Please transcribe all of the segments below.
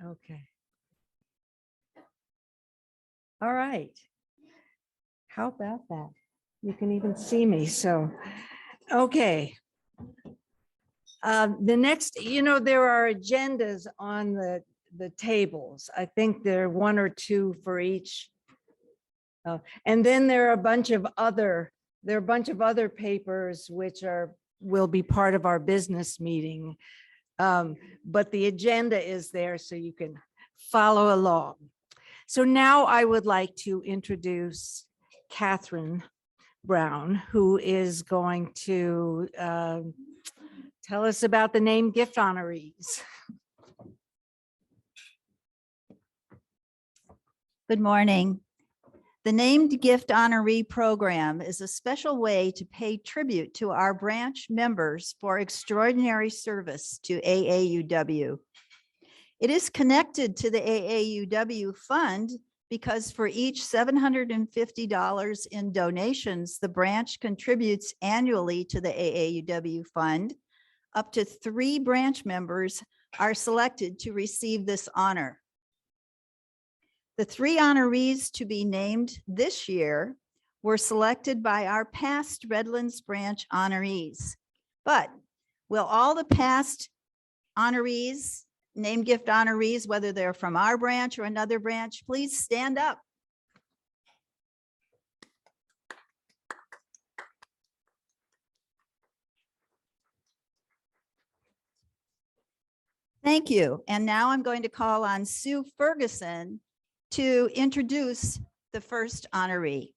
Okay. All right. How about that? You can even see me, so, okay. The next, there are agendas on the tables. I think there are one or two for each. And then there are a bunch of other papers which will be part of our business meeting. But the agenda is there so you can follow along. So now I would like to introduce Catherine Brown, who is going to tell us about the name gift honorees. Good morning. The Named Gift Honoree Program is a special way to pay tribute to our branch members for extraordinary service to AAUW. It is connected to the AAUW fund because for each $750 in donations, the branch contributes annually to the AAUW fund. Up to 3 branch members are selected to receive this honor. The 3 honorees to be named this year were selected by our past Redlands branch honorees. But will all the past honorees, named gift honorees, whether they're from our branch or another branch, please stand up. Thank you. And now I'm going to call on Sue Ferguson to introduce the first honoree.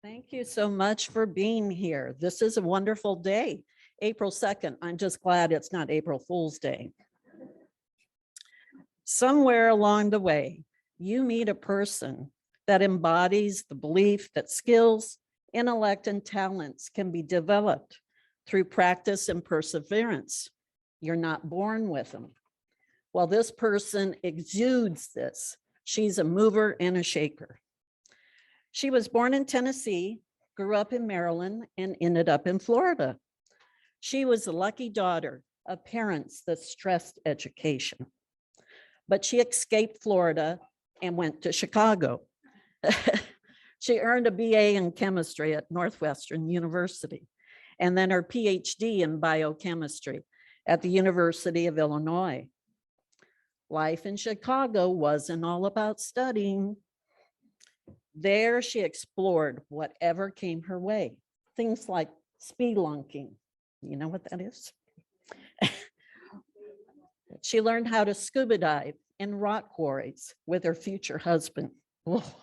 Thank you so much for being here. This is a wonderful day, April 2nd. I'm just glad it's not April Fool's Day. Somewhere along the way, you meet a person that embodies the belief that skills, intellect, and talents can be developed through practice and perseverance. You're not born with them. Well, this person exudes this. She's a mover and a shaker. She was born in Tennessee, grew up in Maryland, and ended up in Florida. She was the lucky daughter of parents that stressed education. But she escaped Florida and went to Chicago. She earned a BA in chemistry at Northwestern University, and then her PhD in biochemistry at the University of Illinois. Life in Chicago wasn't all about studying. There she explored whatever came her way, things like spelunking. You know what that is? She learned how to scuba dive in rock quarries with her future husband. Oh.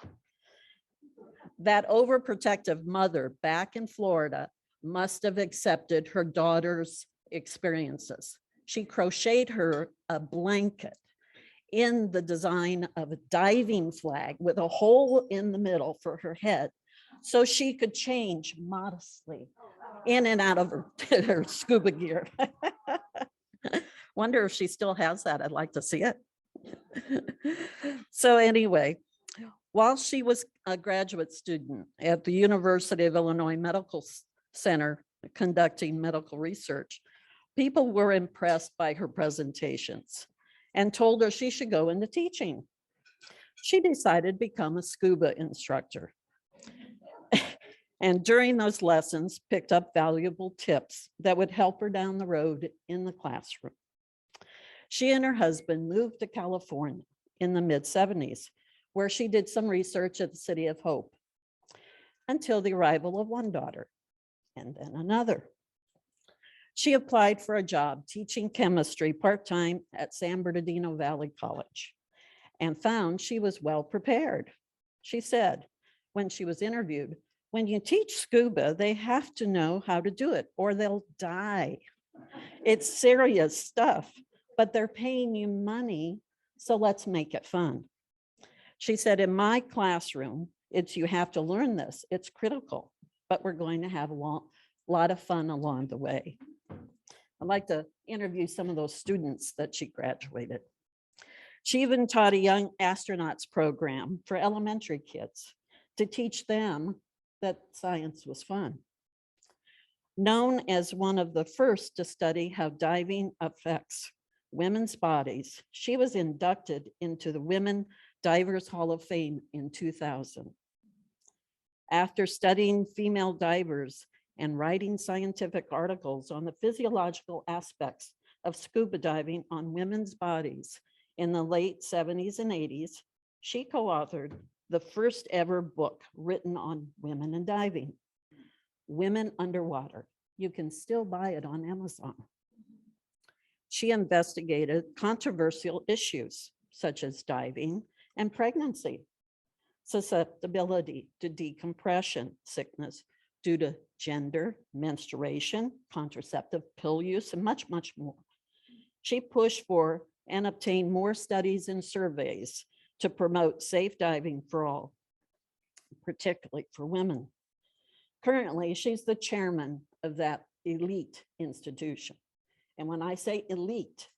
That overprotective mother back in Florida must have accepted her daughter's experiences. She crocheted her a blanket in the design of a diving flag with a hole in the middle for her head so she could change modestly in and out of her scuba gear. Wonder if she still has that. I'd like to see it. So anyway, while she was a graduate student at the University of Illinois Medical Center conducting medical research, people were impressed by her presentations and told her she should go into teaching. She decided to become a scuba instructor. And during those lessons, picked up valuable tips that would help her down the road in the classroom. She and her husband moved to California in the mid-70s, where she did some research at the City of Hope until the arrival of one daughter and then another. She applied for a job teaching chemistry part-time at San Bernardino Valley College and found she was well prepared. She said when she was interviewed, when you teach scuba, they have to know how to do it or they'll die. It's serious stuff, but they're paying you money, so let's make it fun. She said, in my classroom, you have to learn this. It's critical, but we're going to have a lot of fun along the way. I'd like to interview some of those students that she graduated. She even taught a young astronauts program for elementary kids to teach them that science was fun. Known as one of the first to study how diving affects women's bodies, she was inducted into the Women Divers Hall of Fame in 2000. After studying female divers and writing scientific articles on the physiological aspects of scuba diving on women's bodies in the late 70s and 80s, she co-authored the first ever book written on women and diving, Women Underwater. You can still buy it on Amazon. She investigated controversial issues such as diving and pregnancy, susceptibility to decompression sickness due to gender, menstruation, contraceptive pill use, and much, much more. She pushed for and obtained more studies and surveys to promote safe diving for all, particularly for women. Currently, she's the chairman of that elite institution. And when I say elite,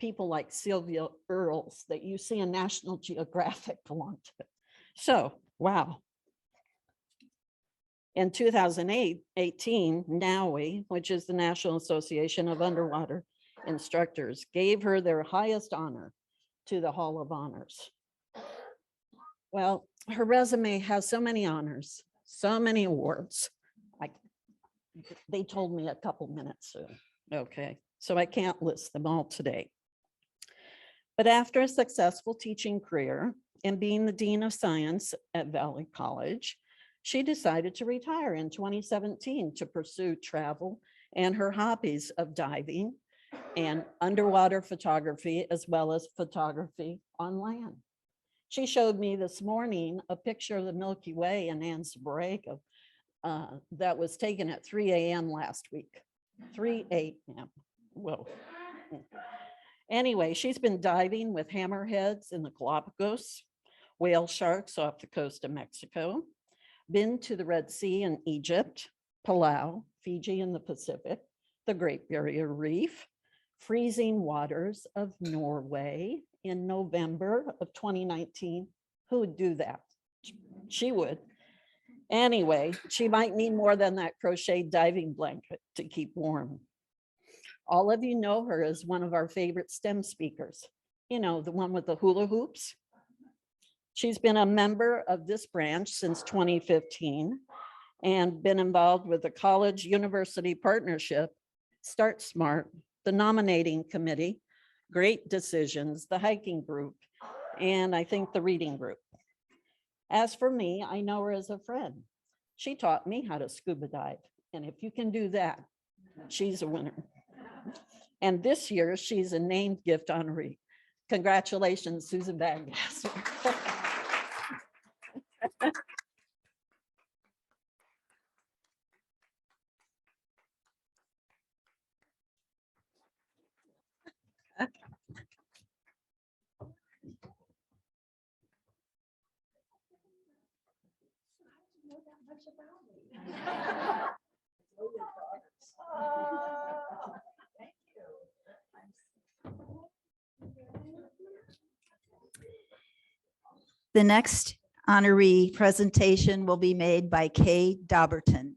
people like Sylvia Earles that you see in National Geographic belong to it. So, wow. In 2018, NAUI, which is the National Association of Underwater Instructors, gave her their highest honor to the Hall of Honors. Well, her resume has so many honors, so many awards. They told me a couple minutes soon. Okay, so I can't list them all today. But after a successful teaching career and being the Dean of Science at Valley College, she decided to retire in 2017 to pursue travel and her hobbies of diving and underwater photography, as well as photography on land. She showed me this morning a picture of the Milky Way in Anza Borrego that was taken at 3 a.m. last week. 3 a.m. Whoa. Anyway, she's been diving with hammerheads in the Galapagos, whale sharks off the coast of Mexico, been to the Red Sea in Egypt, Palau, Fiji in the Pacific, the Great Barrier Reef, freezing waters of Norway in November of 2019. Who would do that? She would. Anyway, she might need more than that crocheted diving blanket to keep warm. All of you know her as one of our favorite STEM speakers. You know, the one with the hula hoops. She's been a member of this branch since 2015 and been involved with the college university partnership, Start Smart, the nominating committee, Great Decisions, the hiking group, and I think the reading group. As for me, I know her as a friend. She taught me how to scuba dive. And if you can do that, she's a winner. And this year, she's a named gift honoree. Congratulations, Susan Baggas. The next honoree presentation will be made by Kay Dauberton.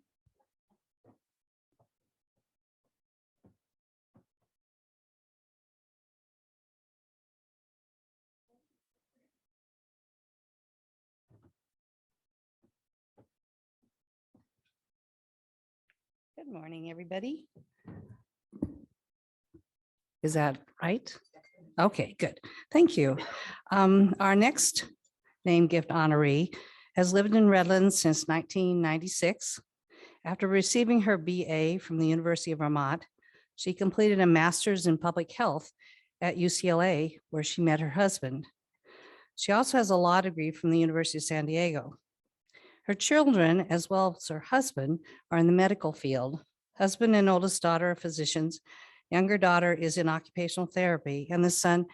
Good morning, everybody. Is that right? Okay, good. Thank you. Our next named gift honoree has lived in Redlands since 1996. After receiving her BA from the University of Vermont, she completed a master's in public health at UCLA, where she met her husband. She also has a law degree from the University of San Diego. Her children, as well as her husband, are in the medical field. Husband and oldest daughter are physicians. Younger daughter is in occupational therapy, and the son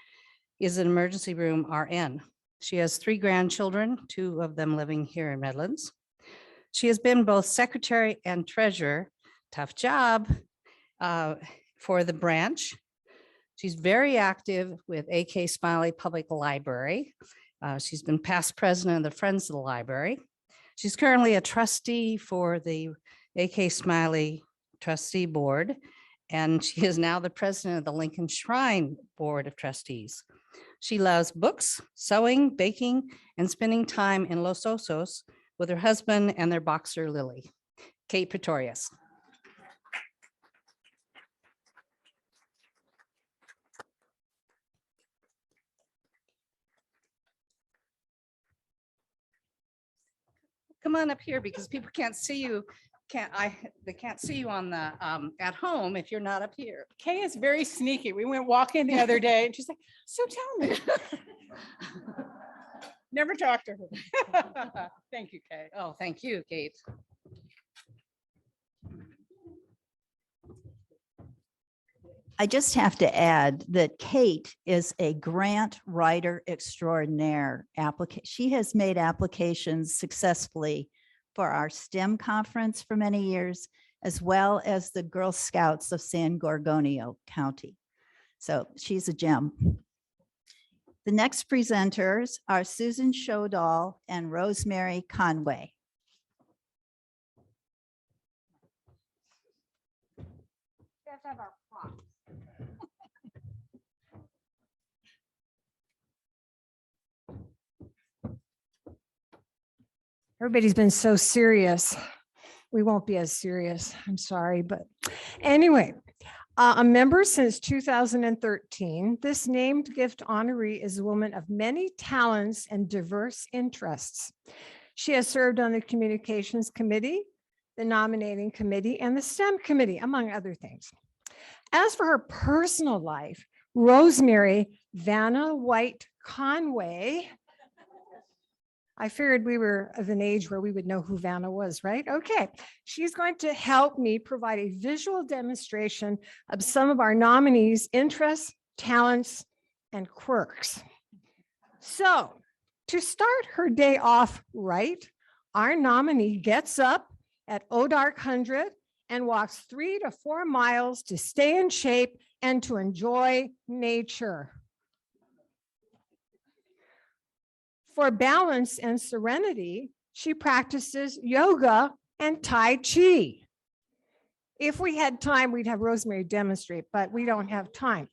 is an emergency room RN. She has 3 grandchildren, 2 of them living here in Redlands. She has been both secretary and treasurer, tough job, for the branch. She's very active with AK Smiley Public Library. She's been past president of the Friends of the Library. She's currently a trustee for the AK Smiley Trustee Board, and she is now the president of the Lincoln Shrine Board of Trustees. She loves books, sewing, baking, and spending time in Los Osos with her husband and their boxer Lily. Kate Pretorius. Come on up here because people can't see you. They can't see you on the at home if you're not up here. Kay is very sneaky. We went walking the other day and she's like, so tell me. Never talked to her. Thank you, Kay. Oh, thank you, Kate. I just have to add that Kate is a grant writer extraordinaire. She has made applications successfully for our STEM conference for many years, as well as the Girl Scouts of San Gorgonio County. So she's a gem. The next presenters are Susan Shodall and Rosemary Conway. We have to have our props. Everybody's been so serious. We won't be as serious. I'm sorry, but anyway, a member since 2013, this named gift honoree is a woman of many talents and diverse interests. She has served on the Communications Committee, the Nominating Committee, and the STEM Committee, among other things. As for her personal life, Rosemary Vanna White Conway, I figured we were of an age where we would know who Vanna was, right? Okay, she's going to help me provide a visual demonstration of some of our nominees' interests, talents, and quirks. So to start her day off right, our nominee gets up at Odark 100 and walks 3 to 4 miles to stay in shape and to enjoy nature. For balance and serenity, she practices yoga and Tai Chi. If we had time, we'd have Rosemary demonstrate, but we don't have time.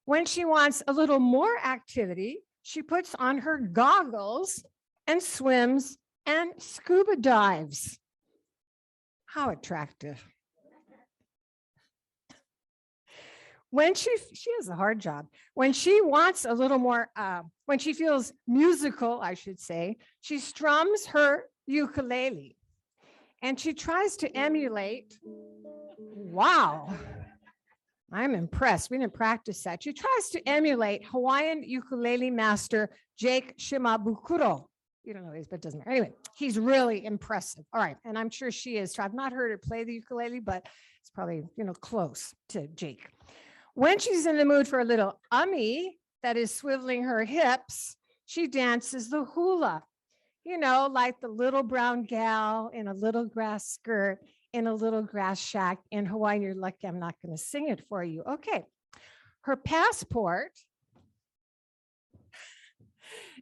When she wants a little more activity, she puts on her goggles and swims and scuba dives. How attractive. When she has a hard job. When she wants a little more, when she feels musical, I should say, she strums her ukulele and she tries to emulate. Wow, I'm impressed. We didn't practice that. She tries to emulate Hawaiian ukulele master Jake Shimabukuro. You don't know these, but it doesn't matter. Anyway, he's really impressive. All right, and I'm sure she is. I've not heard her play the ukulele, but it's probably, close to Jake. When she's in the mood for a little ummy, that is swiveling her hips, she dances the hula, like the little brown gal in a little grass skirt in a little grass shack in Hawaii. You're lucky I'm not going to sing it for you. Okay. Her passport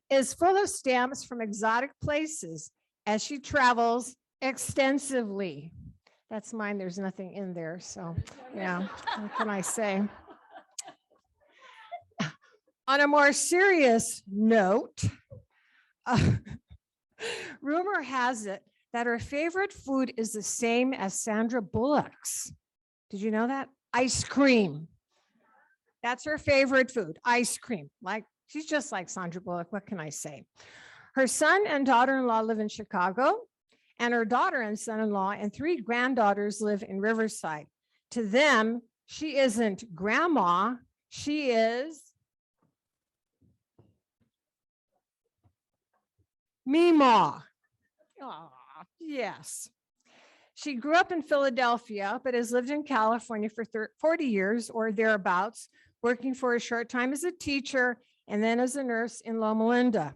is full of stamps from exotic places as she travels extensively. That's mine. There's nothing in there. So, yeah, what can I say? On a more serious note, rumor has it that her favorite food is the same as Sandra Bullock's. Did you know that? Ice cream. That's her favorite food, ice cream. Like, she's just like Sandra Bullock. What can I say? Her son and daughter-in-law live in Chicago, and her daughter and son-in-law and 3 granddaughters live in Riverside. To them, she isn't grandma, she is Meemaw. Oh, yes. She grew up in Philadelphia, but has lived in California for 40 years or thereabouts, working for a short time as a teacher and then as a nurse in Loma Linda.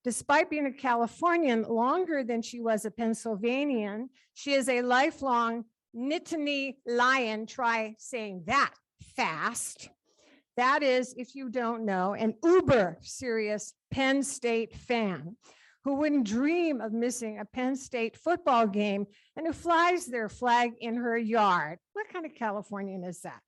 Despite being a Californian longer than she was a Pennsylvanian, she is a lifelong Nittany Lion. Try saying that fast. That is, if you don't know, an uber serious Penn State fan who wouldn't dream of missing a Penn State football game and who flies their flag in her yard. What kind of Californian is that?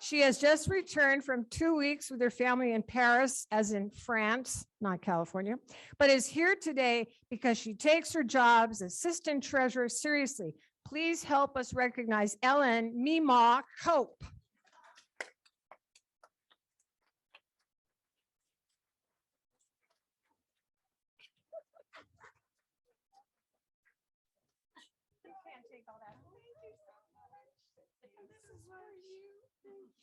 She has just returned from 2 weeks with her family in Paris, as in France, not California, but is here today because she takes her job as assistant treasurer seriously. Please help us recognize Ellen Mima Cope.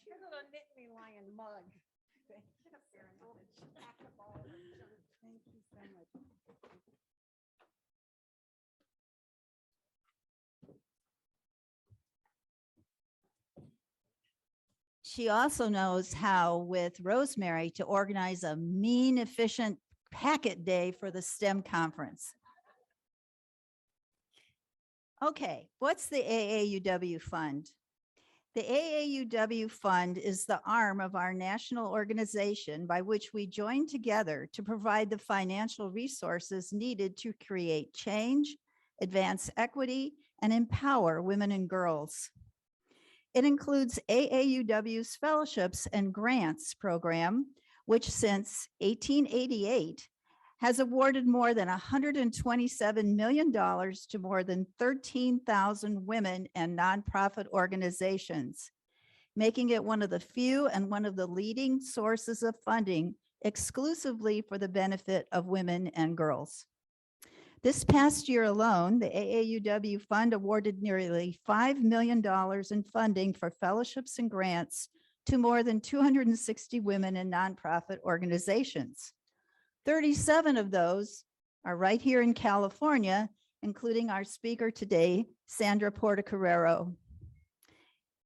Here's a little knit me lion mug. Get up there and hold it. Pack up all of it. Thank you so much. She also knows how, with Rosemary, to organize a mean, efficient packet day for the STEM conference. Okay, what's the AAUW Fund? The AAUW Fund is the arm of our national organization by which we join together to provide the financial resources needed to create change, advance equity, and empower women and girls. It includes AAUW's Fellowships and Grants program, which since 1888 has awarded more than $127 million to more than 13,000 women and nonprofit organizations, making it one of the few and one of the leading sources of funding exclusively for the benefit of women and girls. This past year alone, the AAUW Fund awarded nearly $5 million in funding for fellowships and grants to more than 260 women and nonprofit organizations. 37 of those are right here in California, including our speaker today, Sandra Portocarrero.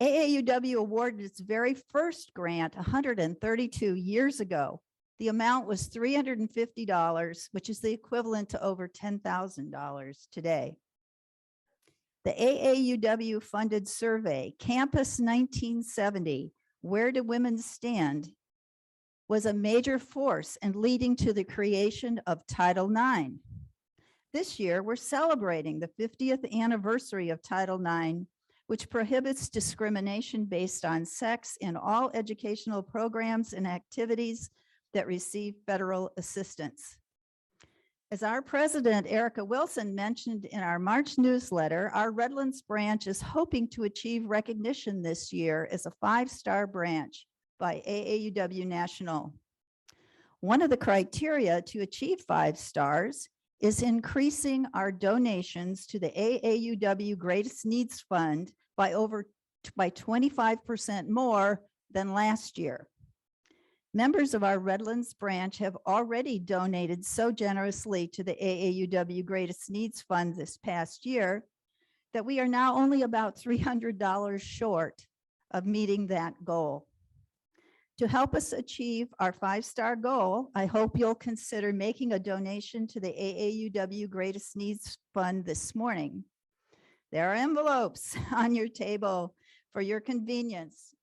AAUW awarded its very first grant 132 years ago. The amount was $350, which is the equivalent to over $10,000 today. The AAUW funded survey, Campus 1970, Where Do Women Stand?, was a major force in leading to the creation of Title IX. This year, we're celebrating the 50th anniversary of Title IX, which prohibits discrimination based on sex in all educational programs and activities that receive federal assistance. As our president, Erica Wilson, mentioned in our March newsletter, our Redlands branch is hoping to achieve recognition this year as a 5-star branch by AAUW National. One of the criteria to achieve 5 stars is increasing our donations to the AAUW Greatest Needs Fund by 25% more than last year. Members of our Redlands branch have already donated so generously to the AAUW Greatest Needs Fund this past year that we are now only about $300 short of meeting that goal. To help us achieve our 5-star goal, I hope you'll consider making a donation to the AAUW Greatest Needs Fund this morning. There are envelopes on your table for your convenience.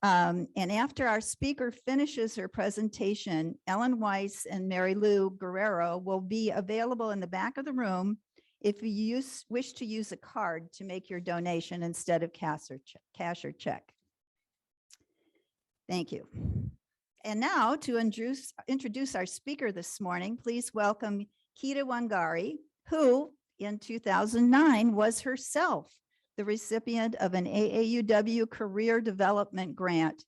And after our speaker finishes her presentation, Ellen Weiss and Mary Lou Guerrero will be available in the back of the room if you wish to use a card to make your donation instead of cash or check. Thank you. And now to introduce our speaker this morning, please welcome Kita Wangari, who in 2009 was herself the recipient of an AAUW Career Development Grant,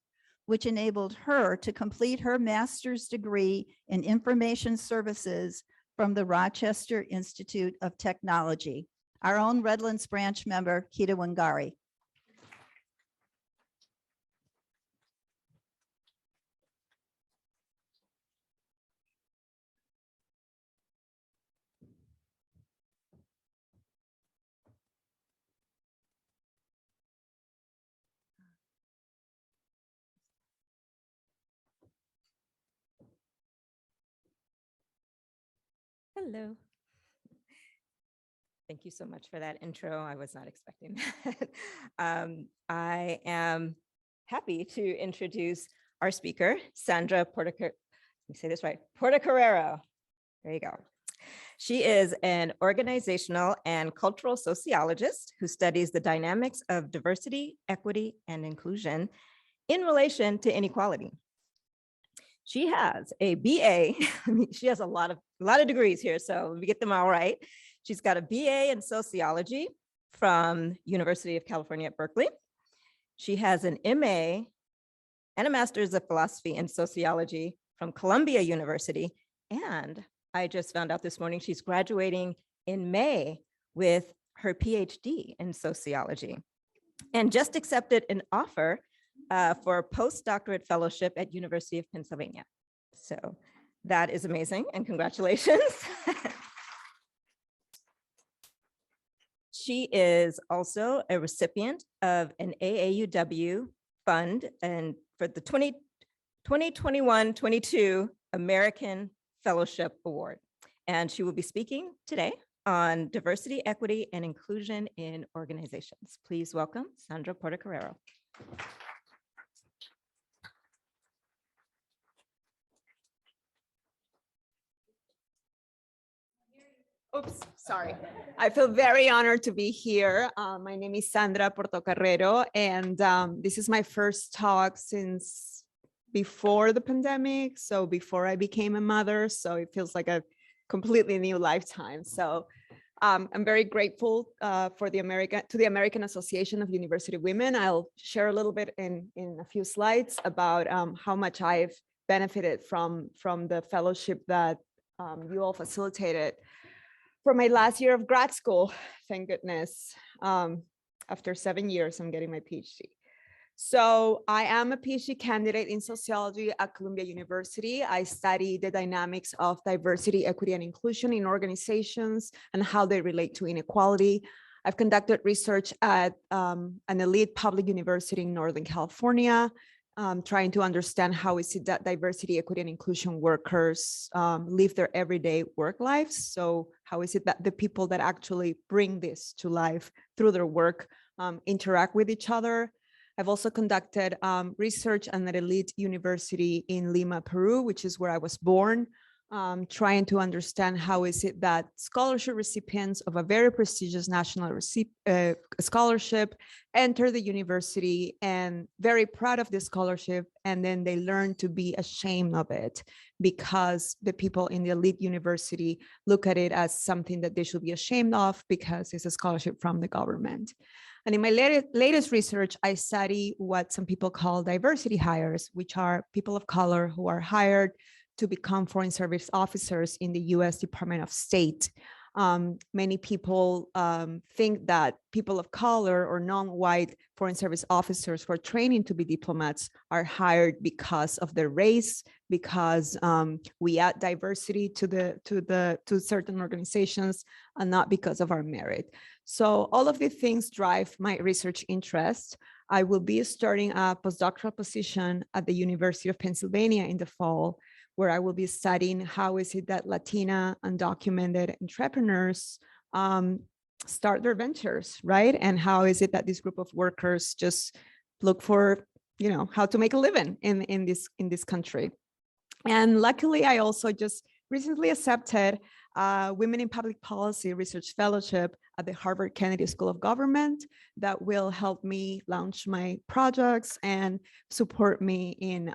which enabled her to complete her master's degree in information services from the Rochester Institute of Technology. Our own Redlands branch member, Kita Wangari. Hello. Thank you so much for that intro. I was not expecting that. I am happy to introduce our speaker, Sandra Portocarrero. Let me say this right, Portocarrero. There you go. She is an organizational and cultural sociologist who studies the dynamics of diversity, equity, and inclusion in relation to inequality. She has a BA. She has a lot of degrees here, so let me get them all right. She's got a BA in sociology from University of California at Berkeley. She has an MA and a master's of philosophy and sociology from Columbia University. And I just found out this morning she's graduating in May with her PhD in sociology and just accepted an offer for a postdoctorate fellowship at University of Pennsylvania. So that is amazing and congratulations. She is also a recipient of an AAUW fund and for the 2021-22 American Fellowship Award. And she will be speaking today on diversity, equity, and inclusion in organizations. Please welcome Sandra Portocarrero. Oops, sorry. I feel very honored to be here. My name is Sandra Portocarrero, and this is my first talk since before the pandemic. So before I became a mother, so it feels like a completely new lifetime. So I'm very grateful to the American Association of University Women. I'll share a little bit in a few slides about how much I've benefited from the fellowship that you all facilitated for my last year of grad school. Thank goodness. After 7 years, I'm getting my PhD. So I am a PhD candidate in sociology at Columbia University. I study the dynamics of diversity, equity, and inclusion in organizations and how they relate to inequality. I've conducted research at an elite public university in Northern California, trying to understand how is it that diversity, equity, and inclusion workers live their everyday work lives. So how is it that the people that actually bring this to life through their work interact with each other? I've also conducted research at an elite university in Lima, Peru, which is where I was born, trying to understand how is it that scholarship recipients of a very prestigious national scholarship enter the university and very proud of this scholarship, and then they learn to be ashamed of it because the people in the elite university look at it as something that they should be ashamed of because it's a scholarship from the government. And in my latest research, I study what some people call diversity hires, which are people of color who are hired to become foreign service officers in the US Department of State. Many people think that people of color or non-white foreign service officers who are training to be diplomats are hired because of their race, because we add diversity to certain organizations, and not because of our merit. So all of these things drive my research interest. I will be starting a postdoctoral position at the University of Pennsylvania in the fall, where I will be studying how is it that Latina undocumented entrepreneurs start their ventures, right? And how is it that this group of workers just look for, how to make a living in this country. And luckily, I also just recently accepted Women in Public Policy Research Fellowship at the Harvard Kennedy School of Government that will help me launch my projects and support me in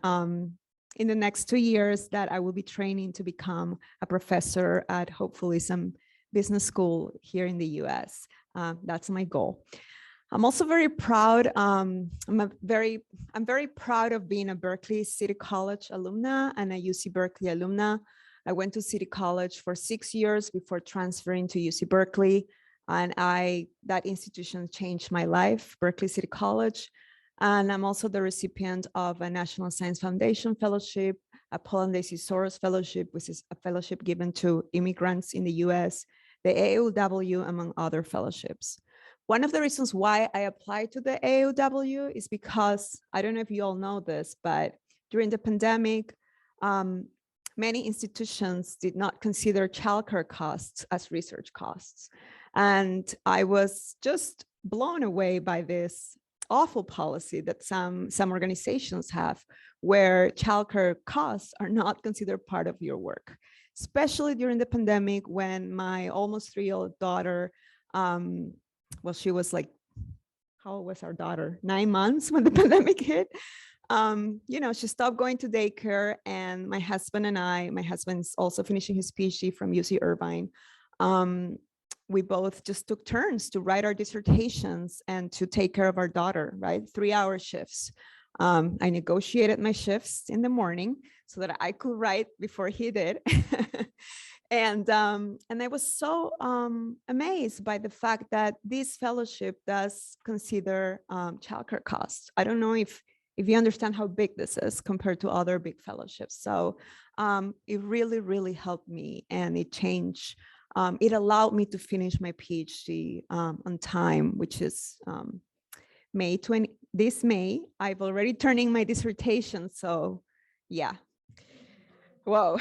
the next 2 years that I will be training to become a professor at hopefully some business school here in the US. That's my goal. I'm also very proud. I'm very proud of being a Berkeley City College alumna and a UC Berkeley alumna. I went to City College for 6 years before transferring to UC Berkeley, and that institution changed my life, Berkeley City College. And I'm also the recipient of a National Science Foundation Fellowship, a Paul and Daisy Soros Fellowship, which is a fellowship given to immigrants in the US, the AAUW, among other fellowships. One of the reasons why I applied to the AAUW is because, I don't know if you all know this, but during the pandemic, many institutions did not consider childcare costs as research costs. And I was just blown away by this awful policy that some organizations have, where childcare costs are not considered part of your work. especially during the pandemic when my almost 3-year-old daughter, well, she was like, how old was our daughter? 9 months when the pandemic hit. She stopped going to daycare, and my husband and I, my husband's also finishing his PhD from UC Irvine. We both just took turns to write our dissertations and to take care of our daughter, right? 3-hour shifts. I negotiated my shifts in the morning so that I could write before he did. And I was so amazed by the fact that this fellowship does consider childcare costs. I don't know if you understand how big this is compared to other big fellowships. So it really, really helped me, and it changed. It allowed me to finish my PhD on time, which is May 20. This May, I've already turning my dissertation. So yeah. Whoa.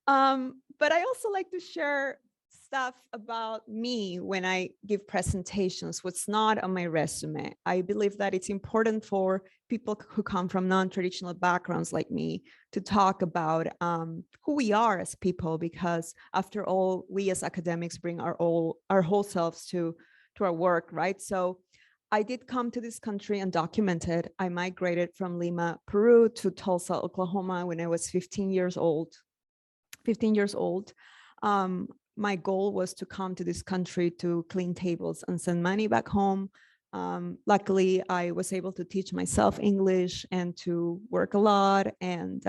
But I also like to share stuff about me when I give presentations, what's not on my resume. I believe that it's important for people who come from non-traditional backgrounds like me to talk about who we are as people, because after all, we as academics bring our whole selves to our work, right? So I did come to this country undocumented. I migrated from Lima, Peru to Tulsa, Oklahoma when I was 15 years old. My goal was to come to this country to clean tables and send money back home. Luckily, I was able to teach myself English and to work a lot and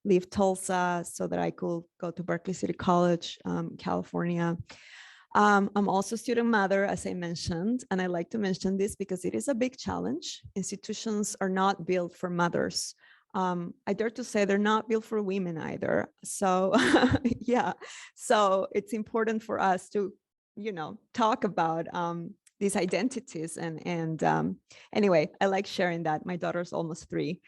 leave Tulsa so that I could go to Berkeley City College, California. I'm also a student mother, as I mentioned, and I like to mention this because it is a big challenge. Institutions are not built for mothers. I dare to say they're not built for women either. So yeah, so it's important for us to, talk about these identities. And anyway, I like sharing that. My daughter's almost 3.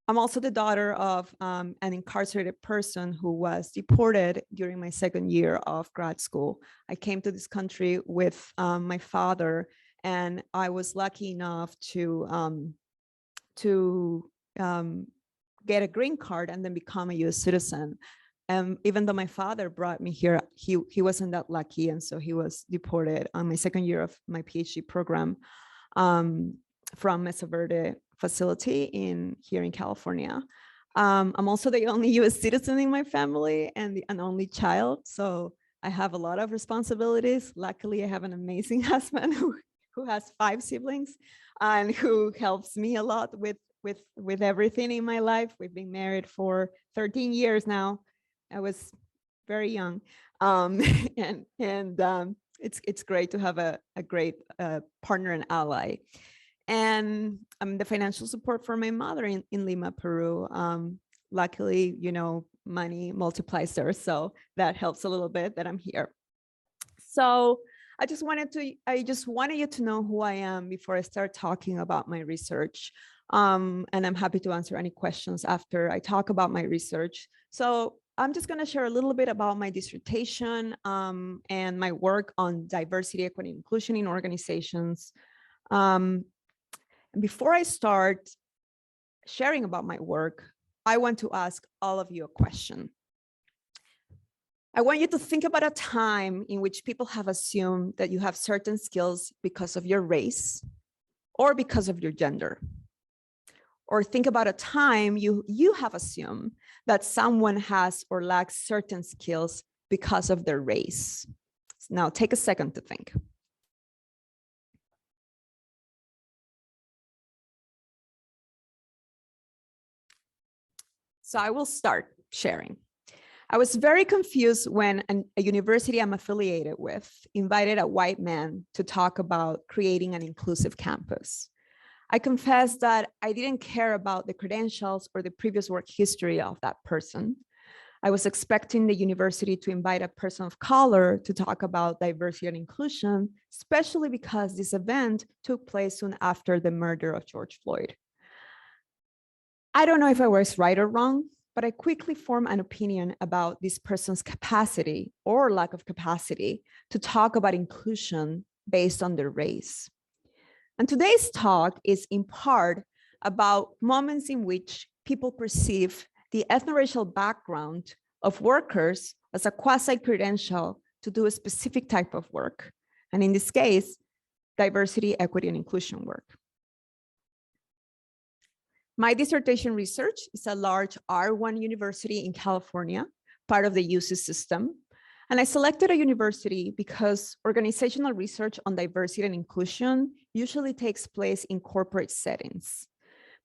I'm also the daughter of an incarcerated person who was deported during my second year of grad school. I came to this country with my father, and I was lucky enough to get a green card and then become a US citizen. Even though my father brought me here, he wasn't that lucky. And so he was deported on my second year of my PhD program from Mesa Verde facility here in California. I'm also the only US citizen in my family and an only child. So I have a lot of responsibilities. Luckily, I have an amazing husband who has 5 siblings and who helps me a lot with everything in my life. We've been married for 13 years now. I was very young. It's great to have a great partner and ally. And I'm the financial support for my mother in Lima, Peru. Luckily, money multiplies there. So that helps a little bit that I'm here. So I just wanted you to know who I am before I start talking about my research. And I'm happy to answer any questions after I talk about my research. So I'm just going to share a little bit about my dissertation and my work on diversity, equity, and inclusion in organizations. Before I start sharing about my work, I want to ask all of you a question. I want you to think about a time in which people have assumed that you have certain skills because of your race or because of your gender. Or think about a time you have assumed that someone has or lacks certain skills because of their race. Now take a second to think. So I will start sharing. I was very confused when a university I'm affiliated with invited a white man to talk about creating an inclusive campus. I confess that I didn't care about the credentials or the previous work history of that person. I was expecting the university to invite a person of color to talk about diversity and inclusion, especially because this event took place soon after the murder of George Floyd. I don't know if I was right or wrong, but I quickly formed an opinion about this person's capacity or lack of capacity to talk about inclusion based on their race. And today's talk is in part about moments in which people perceive the ethno-racial background of workers as a quasi-credential to do a specific type of work. And in this case, diversity, equity, and inclusion work. My dissertation research is a large R1 university in California, part of the UC system. And I selected a university because organizational research on diversity and inclusion usually takes place in corporate settings.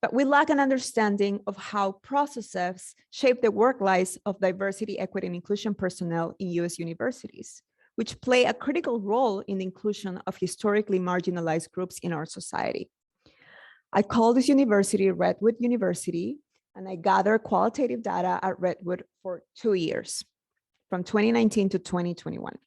But we lack an understanding of how processes shape the work lives of diversity, equity, and inclusion personnel in US universities, which play a critical role in the inclusion of historically marginalized groups in our society. I call this university Redwood University, and I gather qualitative data at Redwood for 2 years, from 2019 to 2021.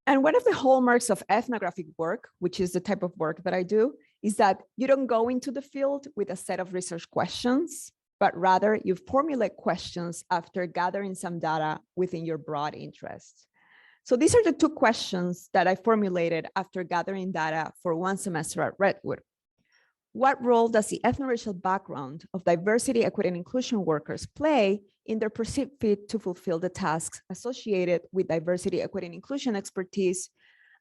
And one of the hallmarks of ethnographic work, which is the type of work that I do, is that you don't go into the field with a set of research questions, but rather you formulate questions after gathering some data within your broad interests. So these are the 2 questions that I formulated after gathering data for 1 semester at Redwood. What role does the ethno-racial background of diversity, equity, and inclusion workers play in their perceived fit to fulfill the tasks associated with diversity, equity, and inclusion expertise?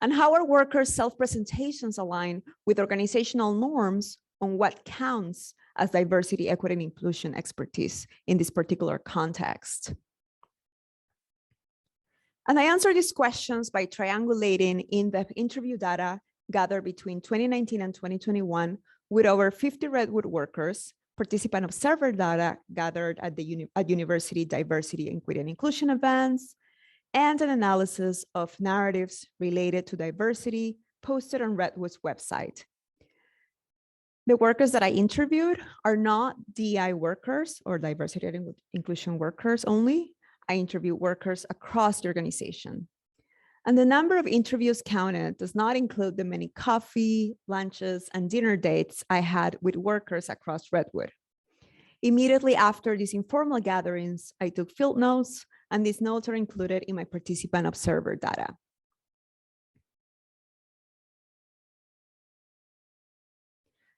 And how are workers' self-presentations align with organizational norms on what counts as diversity, equity, and inclusion expertise in this particular context? And I answer these questions by triangulating in-depth interview data gathered between 2019 and 2021 with over 50 Redwood workers, participant observer data gathered at university diversity, equity, and inclusion events, and an analysis of narratives related to diversity posted on Redwood's website. The workers that I interviewed are not DEI workers or diversity and inclusion workers only. I interview workers across the organization. And the number of interviews counted does not include the many coffee, lunches, and dinner dates I had with workers across Redwood. Immediately after these informal gatherings, I took field notes, and these notes are included in my participant observer data.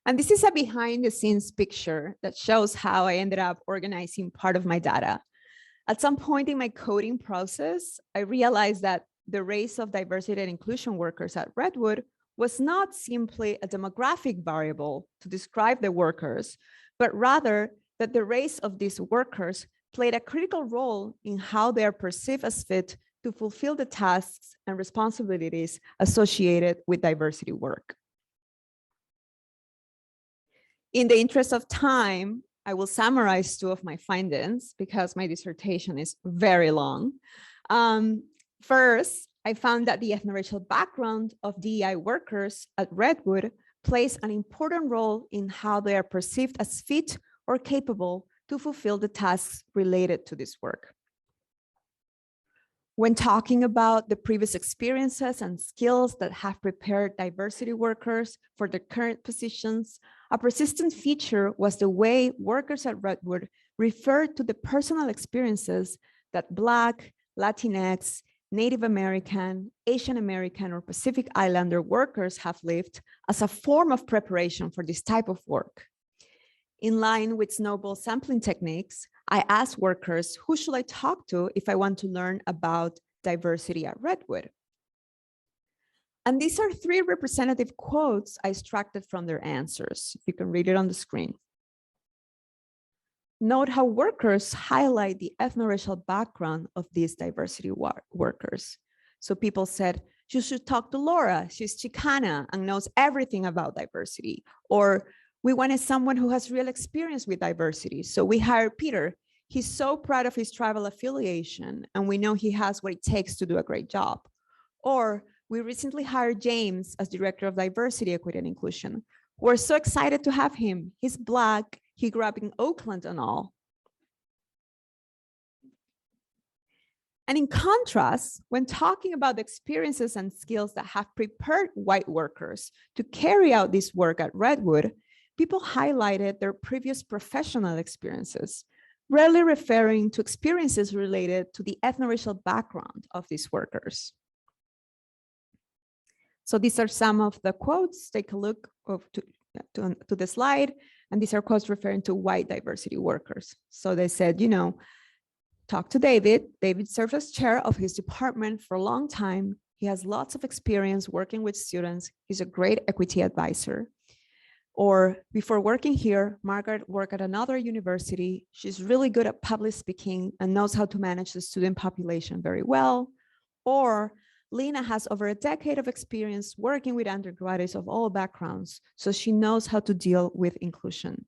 And this is a behind the scenes picture that shows how I ended up organizing part of my data. At some point in my coding process, I realized that the race of diversity and inclusion workers at Redwood was not simply a demographic variable to describe the workers, but rather that the race of these workers played a critical role in how they are perceived as fit to fulfill the tasks and responsibilities associated with diversity work. In the interest of time, I will summarize 2 of my findings because my dissertation is very long. First, I found that the ethno-racial background of DEI workers at Redwood plays an important role in how they are perceived as fit or capable to fulfill the tasks related to this work. When talking about the previous experiences and skills that have prepared diversity workers for their current positions, a persistent feature was the way workers at Redwood referred to the personal experiences that Black, Latinx, Native American, Asian American, or Pacific Islander workers have lived as a form of preparation for this type of work. In line with snowball sampling techniques, I asked workers, who should I talk to if I want to learn about diversity at Redwood? And these are 3 representative quotes I extracted from their answers. You can read it on the screen. Note how workers highlight the ethno-racial background of these diversity workers. So people said, you should talk to Laura, she's Chicana and knows everything about diversity. Or we wanted someone who has real experience with diversity. So we hired Peter. He's so proud of his tribal affiliation, and we know he has what it takes to do a great job. Or we recently hired James as Director of Diversity, Equity, and Inclusion. We're so excited to have him. He's Black, he grew up in Oakland and all. And in contrast, when talking about the experiences and skills that have prepared white workers to carry out this work at Redwood, people highlighted their previous professional experiences, rarely referring to experiences related to the ethno-racial background of these workers. So these are some of the quotes. Take a look to the slide. And these are quotes referring to white diversity workers. So they said, you know, talk to David. David served as chair of his department for a long time. He has lots of experience working with students. He's a great equity advisor. Or before working here, Margaret worked at another university. She's really good at public speaking and knows how to manage the student population very well. Or Lena has over a decade of experience working with undergraduates of all backgrounds, so she knows how to deal with inclusion.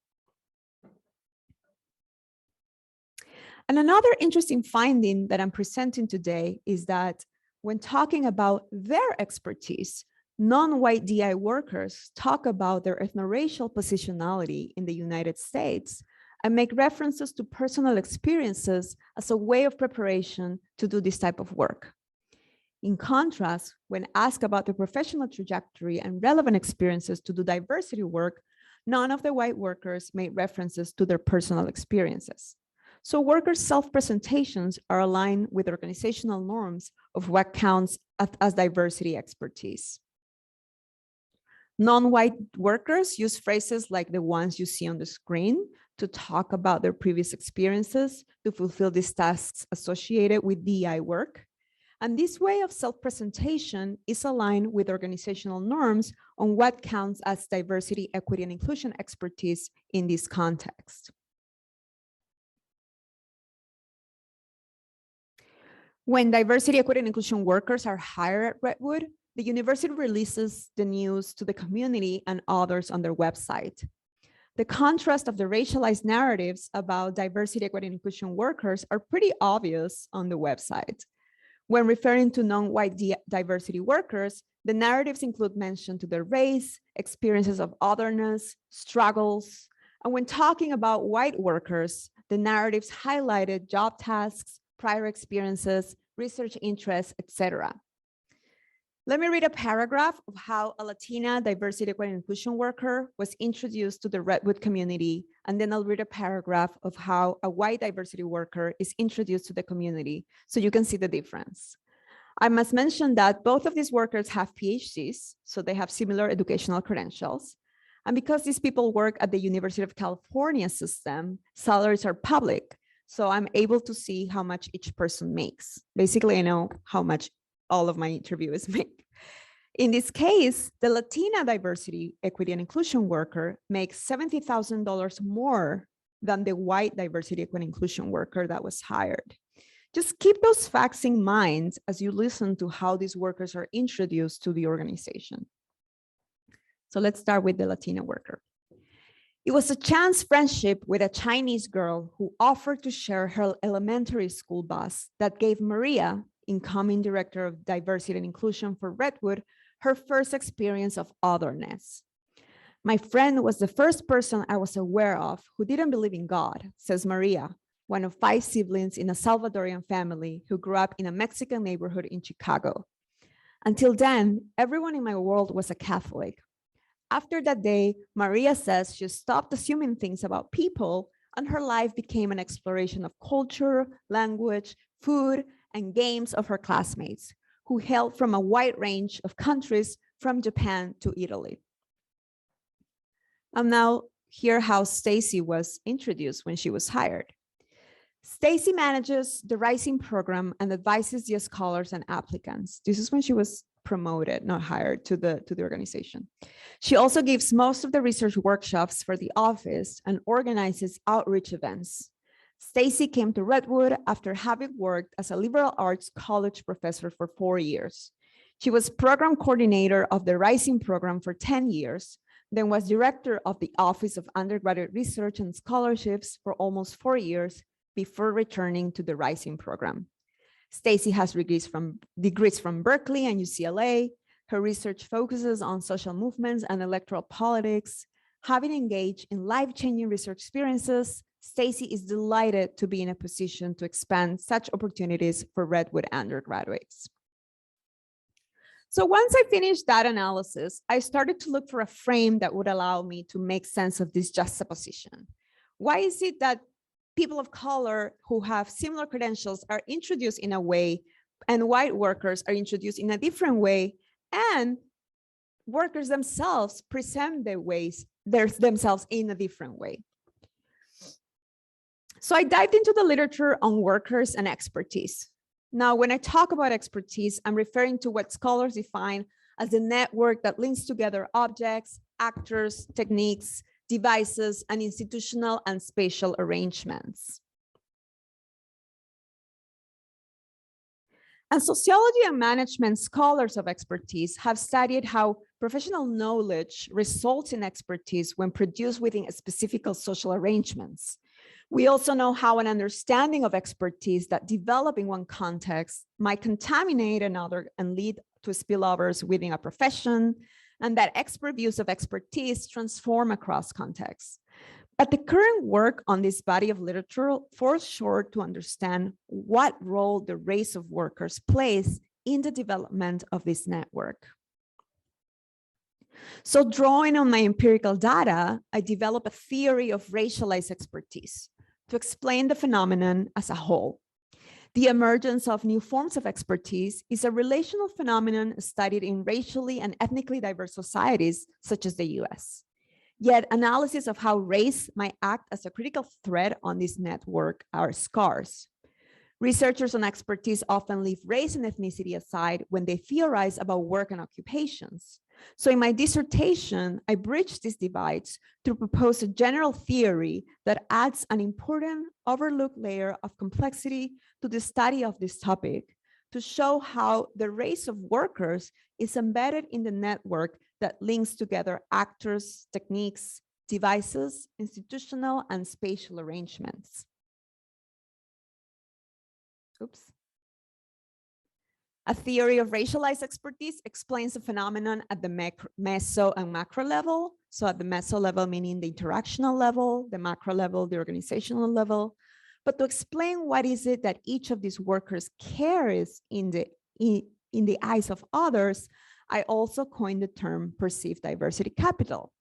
And another interesting finding that I'm presenting today is that when talking about their expertise, non-white DI workers talk about their ethno-racial positionality in the United States and make references to personal experiences as a way of preparation to do this type of work. In contrast, when asked about their professional trajectory and relevant experiences to do diversity work, none of the white workers made references to their personal experiences. So workers' self-presentations are aligned with organizational norms of what counts as diversity expertise. Non-white workers use phrases like the ones you see on the screen to talk about their previous experiences to fulfill these tasks associated with DEI work. And this way of self-presentation is aligned with organizational norms on what counts as diversity, equity, and inclusion expertise in this context. When diversity, equity, and inclusion workers are hired at Redwood, the university releases the news to the community and others on their website. The contrast of the racialized narratives about diversity, equity, and inclusion workers are pretty obvious on the website. When referring to non-white diversity workers, the narratives include mention to their race, experiences of otherness, struggles. And when talking about white workers, the narratives highlighted job tasks, prior experiences, research interests, etc. Let me read a paragraph of how a Latina diversity, equity, and inclusion worker was introduced to the Redwood community, and then I'll read a paragraph of how a white diversity worker is introduced to the community, so you can see the difference. I must mention that both of these workers have PhDs, so they have similar educational credentials. And because these people work at the University of California system, salaries are public, so I'm able to see how much each person makes. Basically, I know how much all of my interviewers make. In this case, the Latina diversity, equity, and inclusion worker makes $70,000 more than the white diversity, equity, and inclusion worker that was hired. Just keep those facts in mind as you listen to how these workers are introduced to the organization. So let's start with the Latina worker. It was a chance friendship with a Chinese girl who offered to share her elementary school bus that gave Maria, incoming director of diversity and inclusion for Redwood, her first experience of otherness. My friend was the first person I was aware of who didn't believe in God, says Maria, one of 5 siblings in a Salvadorian family who grew up in a Mexican neighborhood in Chicago. Until then, everyone in my world was a Catholic. After that day, Maria says she stopped assuming things about people, and her life became an exploration of culture, language, food, and games of her classmates, who hailed from a wide range of countries from Japan to Italy. And now hear how Stacy was introduced when she was hired. Stacy manages the Rising program and advises the scholars and applicants. This is when she was promoted, not hired, to the organization. She also gives most of the research workshops for the office and organizes outreach events. Stacy came to Redwood after having worked as a liberal arts college professor for 4 years. She was program coordinator of the Rising program for 10 years, then was director of the Office of Undergraduate Research and Scholarships for almost 4 years before returning to the Rising program. Stacy has degrees from Berkeley and UCLA. Her research focuses on social movements and electoral politics. Having engaged in life-changing research experiences, Stacy is delighted to be in a position to expand such opportunities for Redwood undergraduates. So once I finished that analysis, I started to look for a frame that would allow me to make sense of this juxtaposition. Why is it that people of color who have similar credentials are introduced in a way and white workers are introduced in a different way? And workers themselves present themselves in a different way. So I dived into the literature on workers and expertise. Now, when I talk about expertise, I'm referring to what scholars define as the network that links together objects, actors, techniques, devices, and institutional and spatial arrangements. And sociology and management scholars of expertise have studied how professional knowledge results in expertise when produced within specific social arrangements. We also know how an understanding of expertise that develop in one context might contaminate another and lead to spillovers within a profession, and that expert views of expertise transform across contexts. But the current work on this body of literature falls short to understand what role the race of workers plays in the development of this network. So drawing on my empirical data, I developed a theory of racialized expertise to explain the phenomenon as a whole. The emergence of new forms of expertise is a relational phenomenon studied in racially and ethnically diverse societies, such as the US. Yet analysis of how race might act as a critical thread on this network are scarce. Researchers on expertise often leave race and ethnicity aside when they theorize about work and occupations. So in my dissertation, I bridge these divides to propose a general theory that adds an important overlooked layer of complexity to the study of this topic, to show how the race of workers is embedded in the network that links together actors, techniques, devices, institutional and spatial arrangements. Oops. A theory of racialized expertise explains the phenomenon at the meso and macro level. So at the meso level, meaning the interactional level, the macro level, the organizational level. But to explain what is it that each of these workers carries in the eyes of others, I also coined the term perceived diversity capital,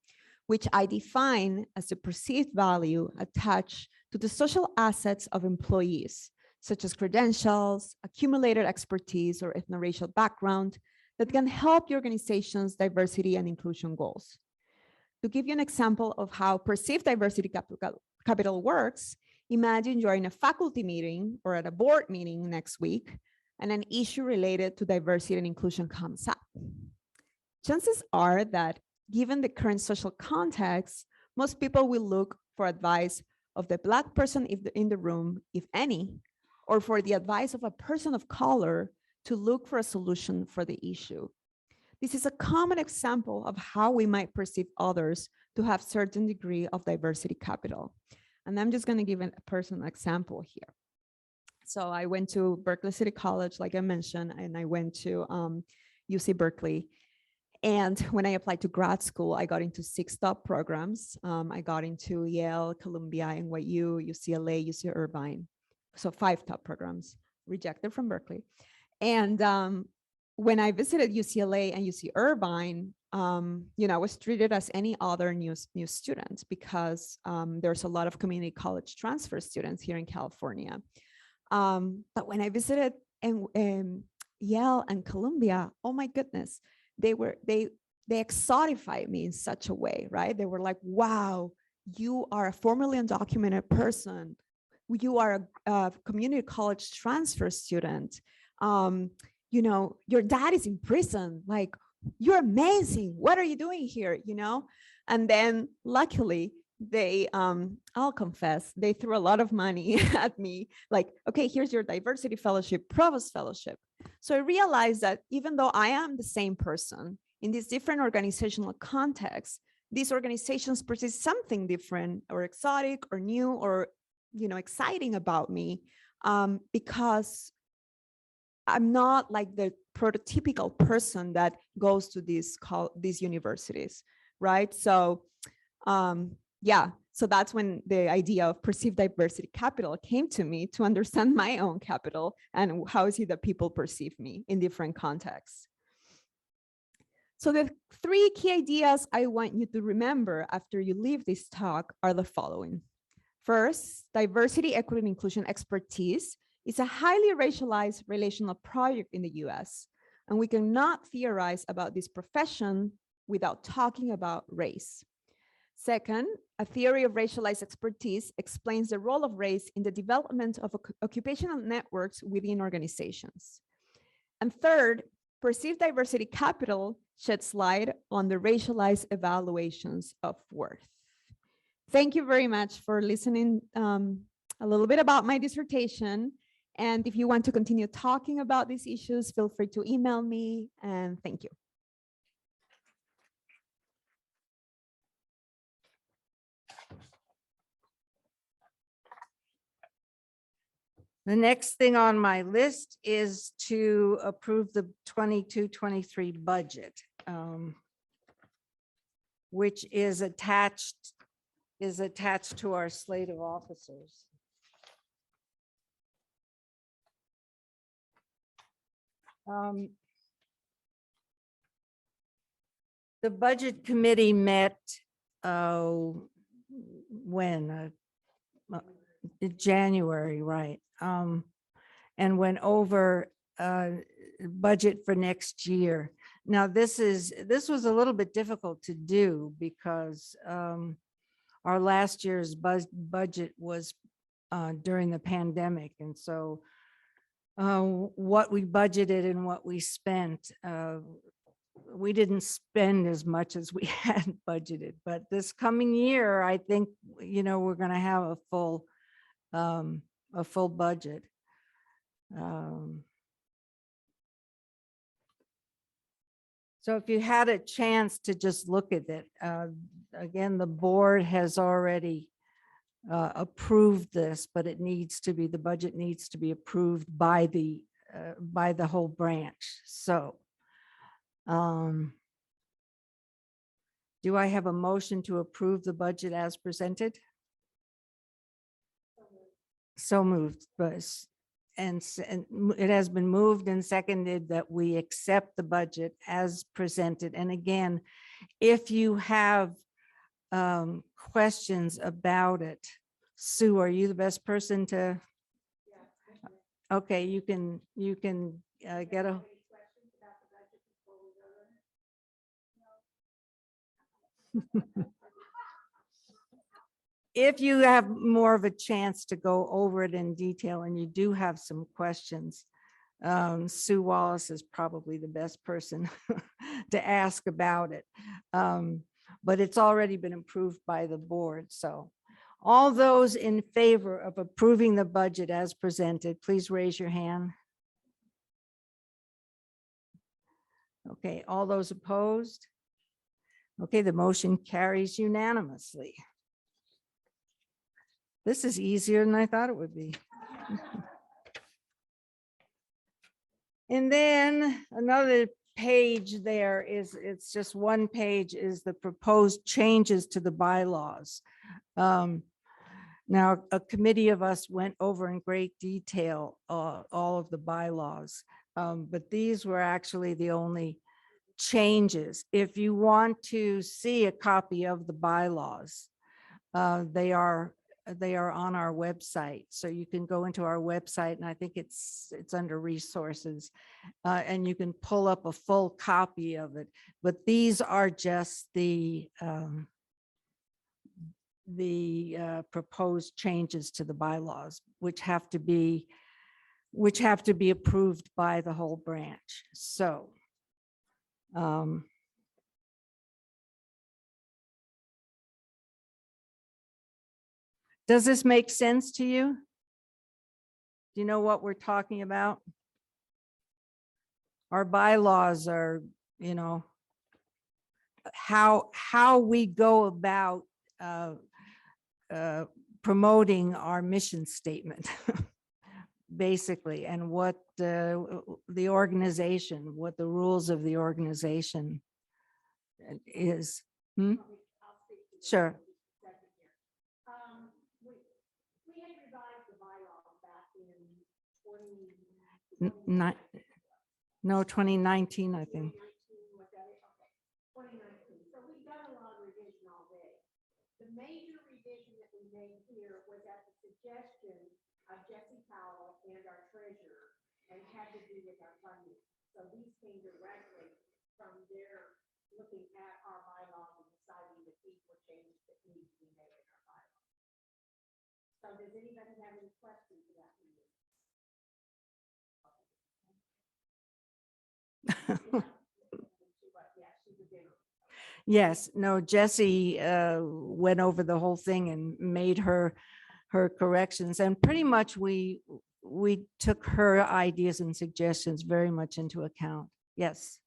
which I define as the perceived value attached to the social assets of employees, such as credentials, accumulated expertise, or ethno-racial background that can help the organization's diversity and inclusion goals. To give you an example of how perceived diversity capital works, imagine you're in a faculty meeting or at a board meeting next week, and an issue related to diversity and inclusion comes up. Chances are that, given the current social context, most people will look for advice of the Black person in the room, if any, or for the advice of a person of color to look for a solution for the issue. This is a common example of how we might perceive others to have certain degree of diversity capital. And I'm just going to give a personal example here. So I went to Berkeley City College, like I mentioned, and I went to UC Berkeley. And when I applied to grad school, I got into 6 top programs. I got into Yale, Columbia, NYU, UCLA, UC Irvine. So 5 top programs, rejected from Berkeley. And when I visited UCLA and UC Irvine, I was treated as any other new student because there's a lot of community college transfer students here in California. But when I visited Yale and Columbia, oh my goodness, they exotified me in such a way, right? They were like, wow, you are a formerly undocumented person. You are a community college transfer student. Your dad is in prison. Like, you're amazing. What are you doing here? And then luckily they, I'll confess, they threw a lot of money at me. Like, okay, here's your diversity fellowship, provost fellowship. So I realized that even though I am the same person in these different organizational contexts, these organizations perceive something different or exotic or new or exciting about me, because I'm not like the prototypical person that goes to these universities, right? So so that's when the idea of perceived diversity capital came to me, to understand my own capital and how is it that people perceive me in different contexts. So the 3 key ideas I want you to remember after you leave this talk are the following. First, diversity, equity, and inclusion expertise is a highly racialized relational project in the US, and we cannot theorize about this profession without talking about race. Second, a theory of racialized expertise explains the role of race in the development of occupational networks within organizations. And third, perceived diversity capital sheds light on the racialized evaluations of worth. Thank you very much for listening a little bit about my dissertation. And if you want to continue talking about these issues, feel free to email me, and thank you. The next thing on my list is to approve the 22-23 budget, which is attached to our slate of officers. The budget committee met when? In January, right? And went over budget for next year. Now, this was a little bit difficult to do because our last year's budget was during the pandemic. And so what we budgeted and what we spent, we didn't spend as much as we had budgeted. But this coming year, I think, we're going to have a full budget. So if you had a chance to just look at it, again, the board has already approved this, but the budget needs to be approved by the whole branch. So do I have a motion to approve the budget as presented? So moved, and it has been moved and seconded that we accept the budget as presented. And again, if you have questions about it, Sue, are you the best person to? Okay, you can get a. If you have more of a chance to go over it in detail and you do have some questions, Sue Wallace is probably the best person to ask about it. But it's already been approved by the board. So all those in favor of approving the budget as presented, please raise your hand. Okay, all those opposed? Okay, the motion carries unanimously. This is easier than I thought it would be. And then another page there it's just one page, is the proposed changes to the bylaws. Now, a committee of us went over in great detail all of the bylaws, but these were actually the only changes. If you want to see a copy of the bylaws, they are on our website. So you can go into our website, and I think it's under resources, and you can pull up a full copy of it. But these are just the proposed changes to the bylaws, which have to be approved by the whole branch. So does this make sense to you? Do you know what we're talking about? Our bylaws are, how we go about promoting our mission statement, basically, and what the organization, what the rules of the organization is. Sure. No, 2019, I think. So we've done a lot of revision already. The major revision that we made here was at the suggestion of Jesse Powell and our treasurer, and had to do with our funding. So these came directly from their looking at our bylaws and deciding that these were changes that need to be made in our bylaws. So does anybody have any questions about that? Yes, no, Jesse went over the whole thing and made her corrections, and pretty much we took her ideas and suggestions very much into account. Yes.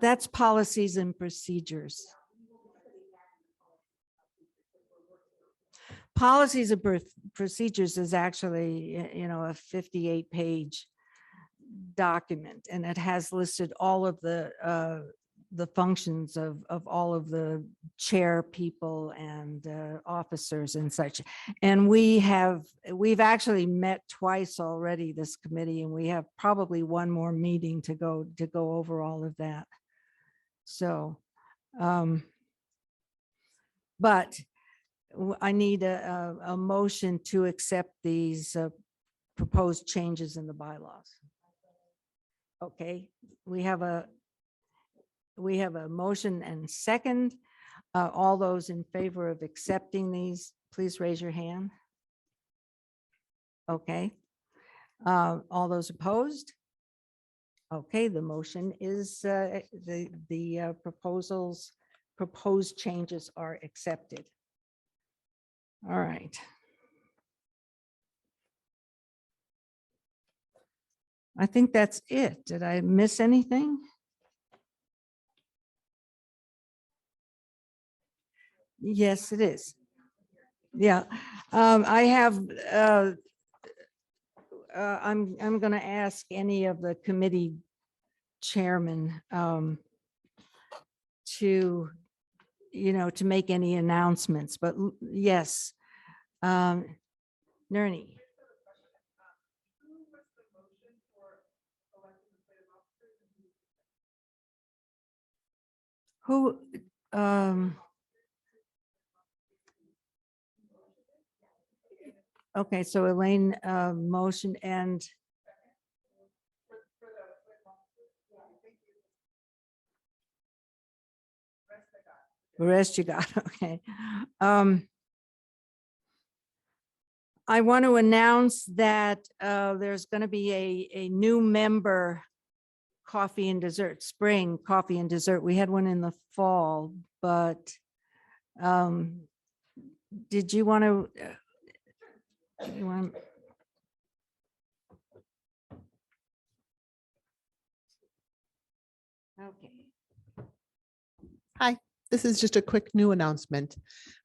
That's policies and procedures. Policies and procedures is actually, a 58-page document, and it has listed all of the functions of all of the chair people and officers and such. And we've actually met twice already, this committee, and we have probably one more meeting to go over all of that. So, but I need a motion to accept these proposed changes in the bylaws. Okay, we have a motion and second. All those in favor of accepting these, please raise your hand. Okay. All those opposed? Okay, the motion is, the proposed changes are accepted. All right. I think that's it. Did I miss anything? Yes, it is. Yeah, I have, I'm going to ask any of the committee chairmen to, to make any announcements, but yes. Nernie. Who, okay, so Elaine motion and the rest you got, okay. I want to announce that there's going to be a new member coffee and dessert, spring coffee and dessert. We had one in the fall, but did you want to? Okay. Hi, this is just a quick new announcement.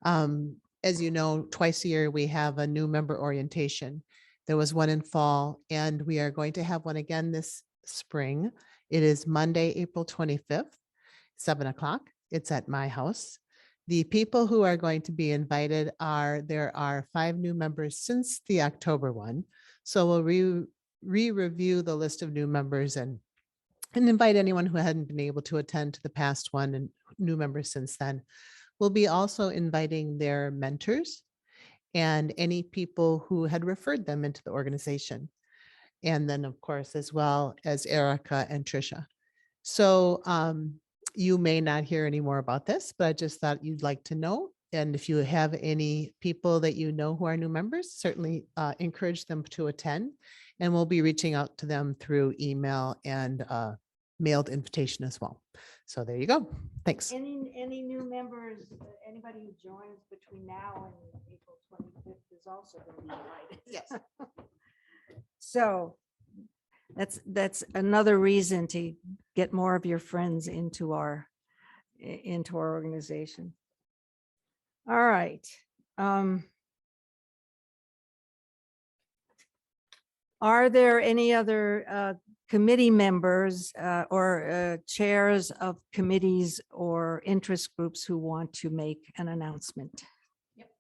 As you know, twice a year, we have a new member orientation. There was one in fall, and we are going to have one again this spring. It is Monday, April 25th, 7 o'clock. It's at my house. The people who are going to be invited there are 5 new members since the October one. So we'll re-review the list of new members and invite anyone who hadn't been able to attend to the past one and new members since then. We'll be also inviting their mentors and any people who had referred them into the organization. And then, of course, as well as Erica and Trisha. So you may not hear any more about this, but I just thought you'd like to know. And if you have any people that you know who are new members, certainly encourage them to attend. And we'll be reaching out to them through email and mailed invitation as well. So there you go. Thanks. Any new members, anybody who joins between now and April 25th is also going to be invited. Yes. So that's another reason to get more of your friends into our organization. All right. Are there any other committee members or chairs of committees or interest groups who want to make an announcement? Yep.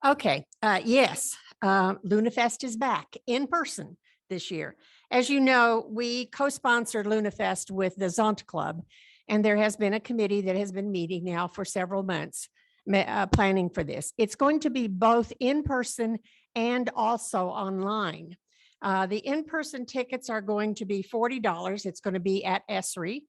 Okay, yes, LunaFest is back in person this year. As you know, we co-sponsored LunaFest with the Zont Club, And there has been a committee that has been meeting now for several months, planning for this. It's going to be both in person and also online. The in-person tickets are going to be $40. It's going to be at Esri.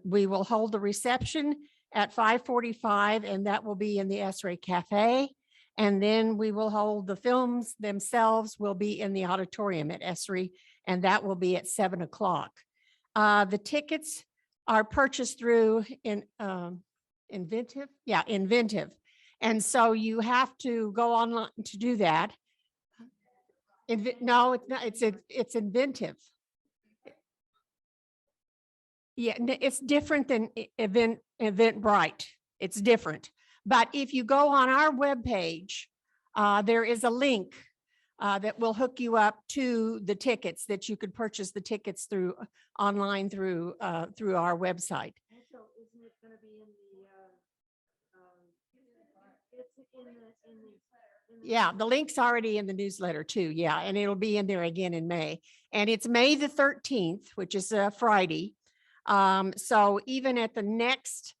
We will hold the reception at 5:45, and that will be in the Esri Cafe. And then we will hold the films themselves will be in the auditorium at Esri, and that will be at 7 o'clock. The tickets are purchased through Inventive. Yeah, Inventive. And so you have to go online to do that. No, it's not. It's Inventive. Yeah, it's different than Eventbrite. It's different. But if you go on our webpage, there is a link that will hook you up to the tickets that you could purchase the tickets through online through our website. Also, isn't it going to be in the, Yeah, the link's already in the newsletter too. Yeah, and it'll be in there again in May. And it's May the 13th, which is a Friday. So even at the next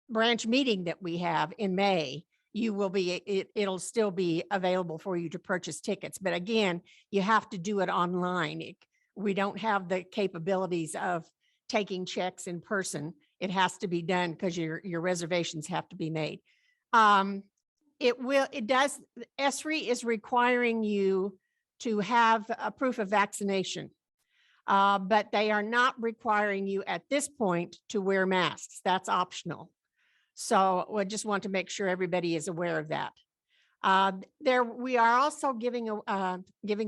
branch meeting that we have in May, you will be, it'll still be available for you to purchase tickets. But again, you have to do it online. We don't have the capabilities of taking checks in person. It has to be done because your reservations have to be made. Esri is requiring you to have a proof of vaccination. But they are not requiring you at this point to wear masks. That's optional. So we just want to make sure everybody is aware of that. We are also giving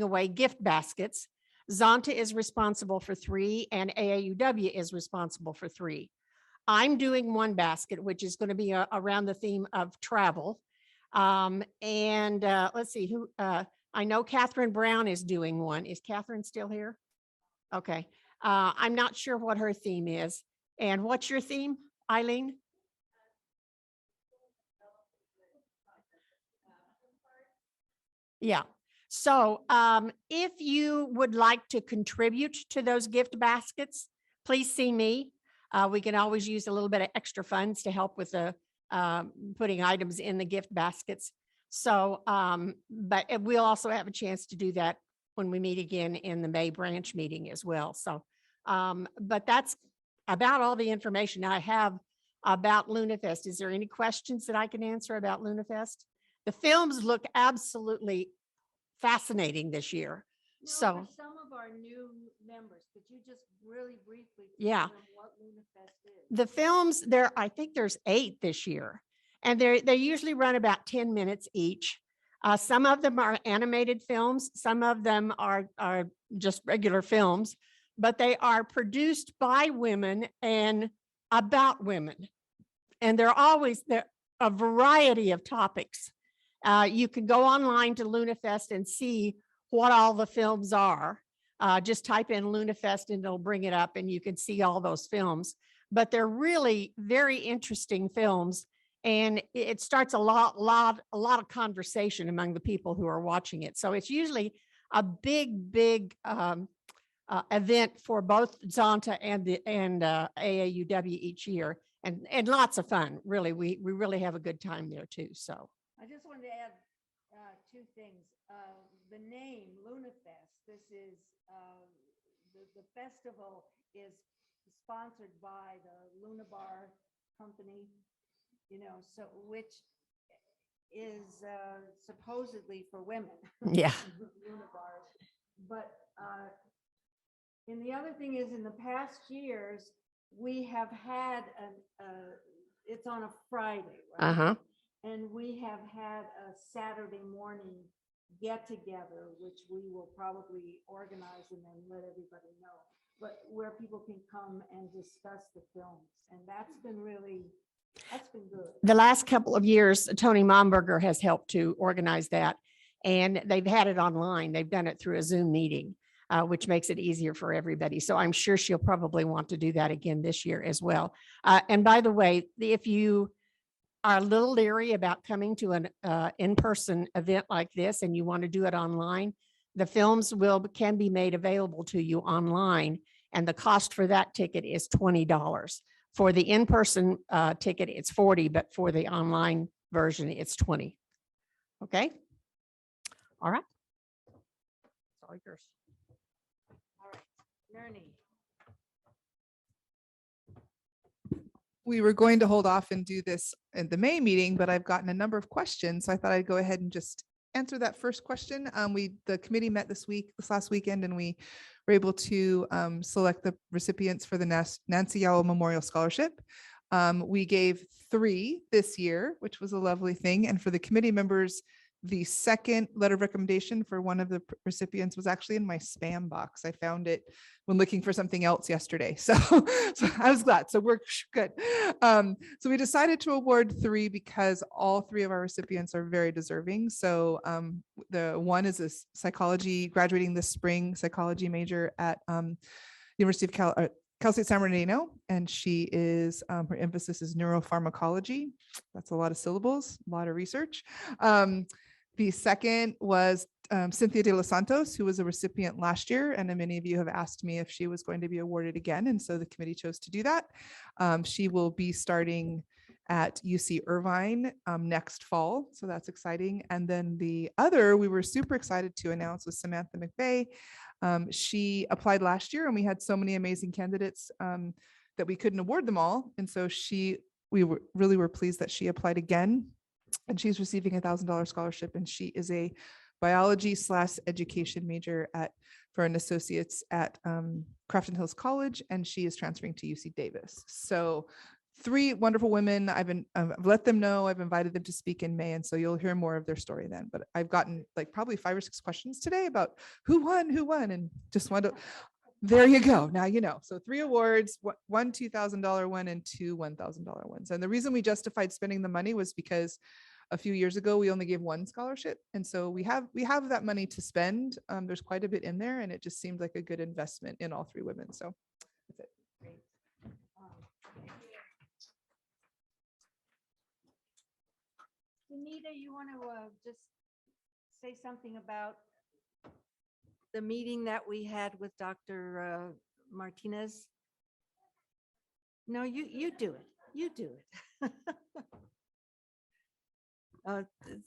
away gift baskets. Zonta is responsible for 3 and AAUW is responsible for 3. I'm doing one basket, which is going to be around the theme of travel. Let's see who, I know Catherine Brown is doing one. Is Catherine still here? Okay. I'm not sure what her theme is. And what's your theme, Eileen? Yeah. So if you would like to contribute to those gift baskets, please see me. We can always use a little bit of extra funds to help with the putting items in the gift baskets. So, but we'll also have a chance to do that when we meet again in the May branch meeting as well. So, but that's about all the information I have about LunaFest. Is there any questions that I can answer about LunaFest? The films look absolutely fascinating this year. So for some of our new members, could you just really briefly Yeah. tell them what LunaFest is? the films I think there's 8 this year, and they usually run about 10 minutes each. Some of them are animated films. Some of them are just regular films, but they are produced by women and about women. And they're always a variety of topics. You can go online to LunaFest and see what all the films are. Just type in LunaFest and it'll bring it up and you can see all those films. But they're really very interesting films. And it starts a lot of conversation among the people who are watching it. So it's usually a big event for both Zonta and AAUW each year, and lots of fun. Really, we really have a good time there too. So I just wanted to add 2 things. The name LunaFest, this is, the festival is sponsored by the Luna Bar company, so which is supposedly for women. Yeah. Luna bars. But and the other thing is, in the past years, we have had it's on a Friday, right? And we have had a Saturday morning get together, which we will probably organize and then let everybody know, but where people can come and discuss the films. And that's been good. The last couple of years, Tony Momberger has helped to organize that, and they've had it online. They've done it through a Zoom meeting, which makes it easier for everybody. So I'm sure she'll probably want to do that again this year as well. And by the way, if you are a little leery about coming to an in-person event like this and you want to do it online, the films can be made available to you online. And the cost for that ticket is $20. For the in-person ticket, it's 40, but for the online version, it's 20. Okay? All right. It's all yours. Ernie. We were going to hold off and do this in the May meeting, but I've gotten a number of questions. So I thought I'd go ahead and just answer that first question. The committee met this last weekend, and we were able to select the recipients for the Nancy Yowell Memorial Scholarship. We gave 3 this year, which was a lovely thing. And for the committee members, the second letter of recommendation for one of the recipients was actually in my spam box. I found it when looking for something else yesterday. So I was glad. So we're good. So we decided to award 3 because all 3 of our recipients are very deserving. So the one is a psychology, graduating this spring, psychology major at University of Cal State San Bernardino, and she is her emphasis is neuropharmacology. That's a lot of syllables, a lot of research. The second was Cynthia de los Santos, who was a recipient last year, and many of you have asked me if she was going to be awarded again, and so the committee chose to do that. She will be starting at UC Irvine next fall, so that's exciting. And then the other we were super excited to announce was Samantha McVeigh. She applied last year, and we had so many amazing candidates that we couldn't award them all, and so we really were pleased that she applied again, and she's receiving a $1,000 scholarship, and she is a biology/education major for an associate's at Crafton Hills College, and she is transferring to UC Davis. So 3 wonderful women. I've let them know. I've invited them to speak in May, and so you'll hear more of their story then. But I've gotten like probably 5 or 6 questions today about who won, and just wanted to. There you go. Now you know. So 3 awards, one $2,000 one and 2 $1,000 ones. And the reason we justified spending the money was because a few years ago we only gave 1 scholarship, and so we have that money to spend. There's quite a bit in there, and it just seemed like a good investment in all 3 women. So that's it. Anita, you want to just say something about the meeting that we had with Dr. Martinez? No, you do it. You do it.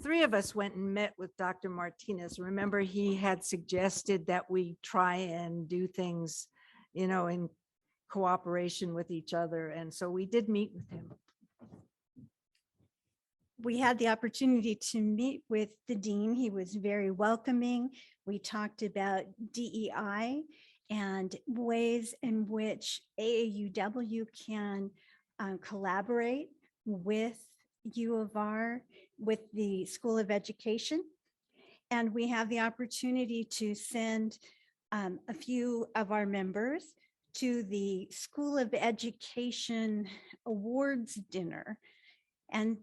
3 of us went and met with Dr. Martinez. Remember, he had suggested that we try and do things, in cooperation with each other. And so we did meet with him. We had the opportunity to meet with the dean. He was very welcoming. We talked about DEI and ways in which AAUW can collaborate with U of R, with the School of Education. And we have the opportunity to send a few of our members to the School of Education Awards dinner. And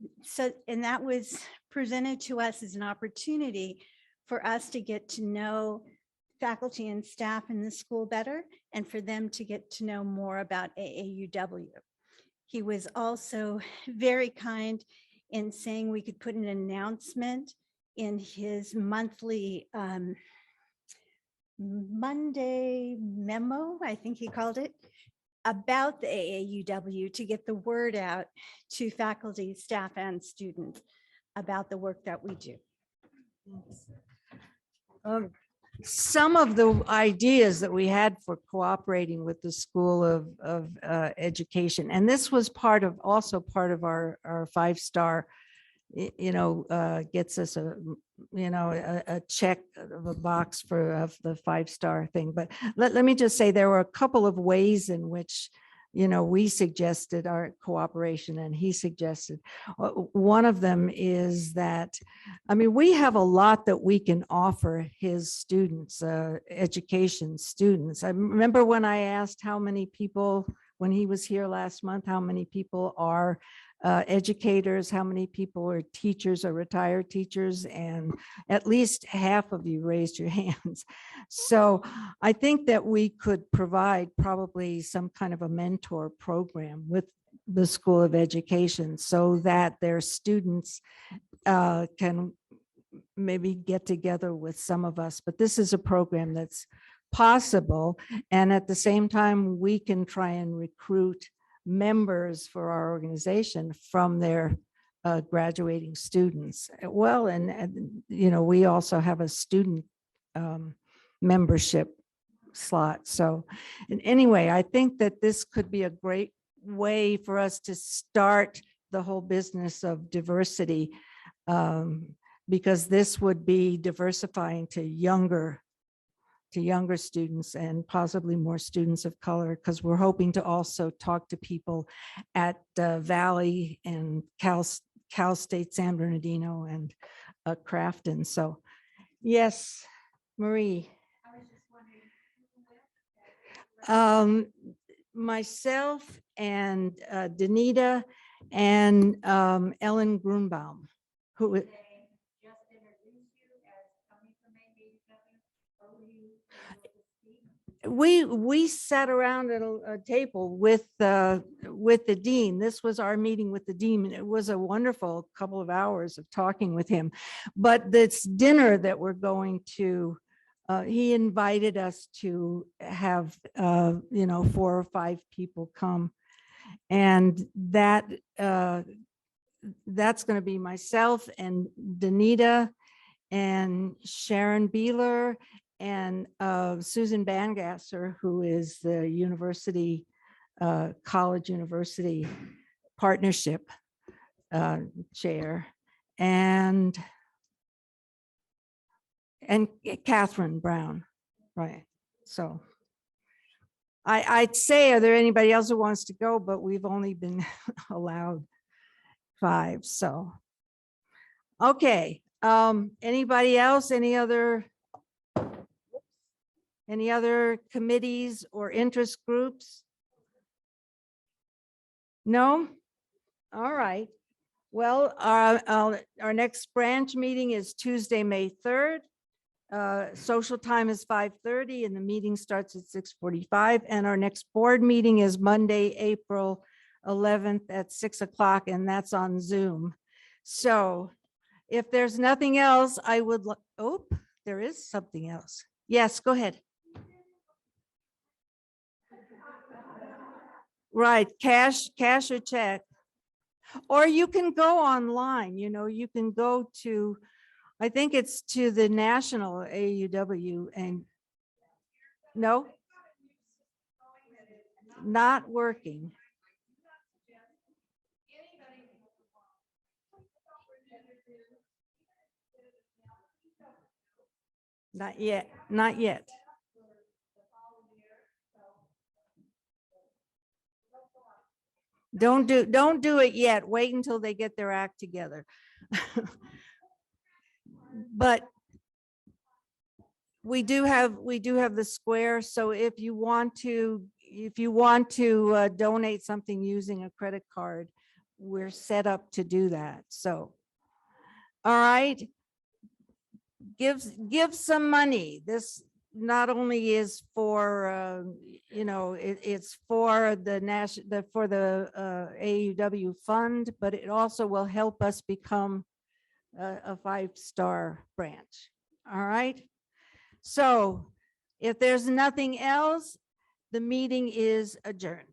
that was presented to us as an opportunity for us to get to know faculty and staff in the school better, and for them to get to know more about AAUW. He was also very kind in saying we could put an announcement in his monthly Monday memo, I think he called it, about the AAUW to get the word out to faculty, staff, and students about the work that we do. Some of the ideas that we had for cooperating with the School of Education, and this was also part of our 5-star, gets us a check of a box of the 5-star thing. But let me just say there were a couple of ways in which we suggested our cooperation, and he suggested. One of them is that, we have a lot that we can offer his students, education students. I remember when I asked how many people, when he was here last month, how many people are educators, how many people are teachers or retired teachers, and at least half of you raised your hands. So I think that we could provide probably some kind of a mentor program with the School of Education so that their students can maybe get together with some of us. But this is a program that's possible. And at the same time, we can try and recruit members for our organization from their graduating students. Well, and, you know, we also have a student membership slot. So and anyway, I think that this could be a great way for us to start the whole business of diversity, because this would be diversifying to younger students and possibly more students of color, because we're hoping to also talk to people at Valley and Cal State San Bernardino and Crafton. So yes, Marie. Myself and Danita and Ellen Grunbaum, who we sat around at a table with the dean. This was our meeting with the dean, and it was a wonderful couple of hours of talking with him. But this dinner that we're going to, he invited us to have, you know, 4 or 5 people come. And that's going to be myself and Danita and Sharon Beeler and Susan Bangasser, who is the university, college university partnership chair, and Catherine Brown, right? So I'd say, are there anybody else who wants to go? But we've only been allowed 5. So, okay. Anybody else? Any other committees or interest groups? No? All right. Well, our next branch meeting is Tuesday, May 3rd. Social time is 5:30 and the meeting starts at 6:45. And our next board meeting is Monday, April 11th at 6 o'clock, and that's on Zoom. So if there's nothing else, I would, oh, there is something else. Yes, go ahead. Right, cash or check. Or you can go online, you know, you can go to, I think it's to the national AAUW and no, not working. Not yet, not yet. Don't do it yet. Wait until they get their act together. But we do have the square. So if you want to donate something using a credit card, we're set up to do that. So, all right, give some money. This not only is for you know, it's for the AAUW fund, but it also will help us become a 5-star branch. All right. So if there's nothing else, the meeting is adjourned.